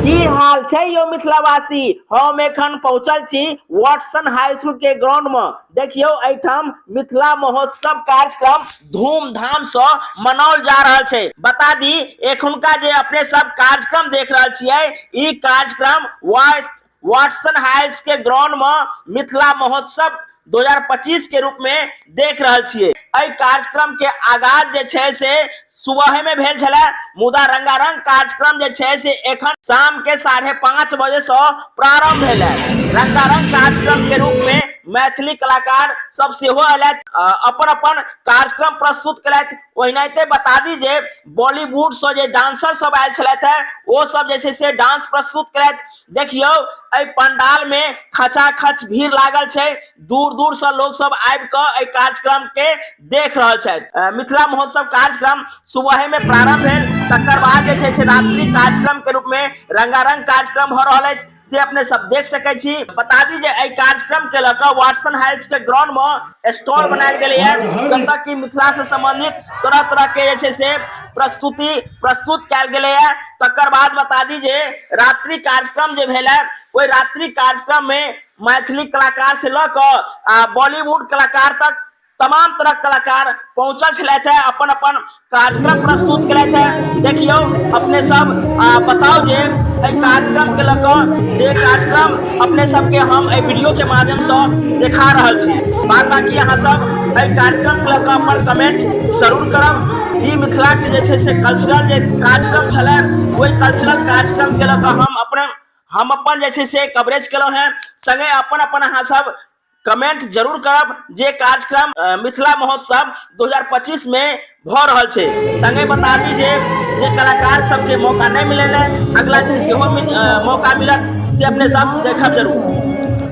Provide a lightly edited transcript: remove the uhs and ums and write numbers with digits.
की हाल छै यो मिथिलावासी। हम एखन पहुंचल छी वाटसन हाई स्कूल के ग्राउंड में। देखियो एठाम मिथिला महोत्सव कार्यक्रम धूमधाम से मनाओल जा रहा है। बता दी एखुनका जे अपने सब कार्यक्रम देख रहा छियै, ई कार्यक्रम वाटसन हाई स्कूल के ग्राउंड में मिथिला महोत्सव 2025 के रूप में देख रहा छियै। एहि कार्यक्रम के आगाज जे छै से सुबह में भेल छलै, मुदा रंगारंग कार्यक्रम जे छै से एखन शाम के 5:30 बजे से प्रारंभ भेल है। रंगारंग कार्यक्रम के रूप में मैथिली कलाकार सब सेहो अयलथि, अपन अपन कार्यक्रम प्रस्तुत केलथि। ओहिनाइते बता दी जे बॉलीवुड से जे डांसर सब आयल छलथि है, वो सब जे छै से डांस प्रस्तुत केलथि। देखियो एहि पंडाल में खचाखच भीड़ लागल छै, दूर दूर से लोग सब आबि के एहि कार्यक्रम के देख रहल छथि। मिथिला महोत्सव कार्यक्रम सुबह में प्रारंभ भेल, तकर बाद जे छै से रात्रि कार्यक्रम के रूप में रंगारंग कार्यक्रम हो रहा है, से अपने सब देख सकै छी। बता दी जे एहि कार्यक्रम के लकर वाटसन हाई स्कूल के ग्राउंड में स्टॉल बनायल गेलै है, जतऽ कि मिथिला से संबंधित तरह तरह के जे छै से प्रस्तुत कैल गेलै है। तकर बाद बता दी जे रात्रि कार्यक्रम जे भेल है, ओहि रात्रि कार्यक्रम में मैथिली कलाकार से लऽ बॉलीवुड कलाकार तक तमाम तरह कलाकार पहुंचल छलथि है, अपन अपन कार्यक्रम प्रस्तुत केलथि है। देखियो अपने सब बताओ जे कार्यक्रम के लकर जे कार्यक्रम अपने सबके हम वीडियो के माध्यम से दिखा रहल छी। बाद बाकी यहाँ सब कार्यक्रम के लकर अपन कमेंट जरूर करब। ई मिथिला के जे छै से कल्चरल जे कार्यक्रम छलै, वही कल्चरल कार्यक्रम के लकर हम अपन जे छै से कवरेज केलहुँ हैं। संगे अपन अपन अहाँ सब कमेंट जरूर करब जे कार्यक्रम मिथिला महोत्सव 2025 में भ रहल छै। संगे बता दी जे कलाकार सबके मौका नहीं मिले, अगला दिन सेहो मौका मिलत, से अपने सब देखब जरूर।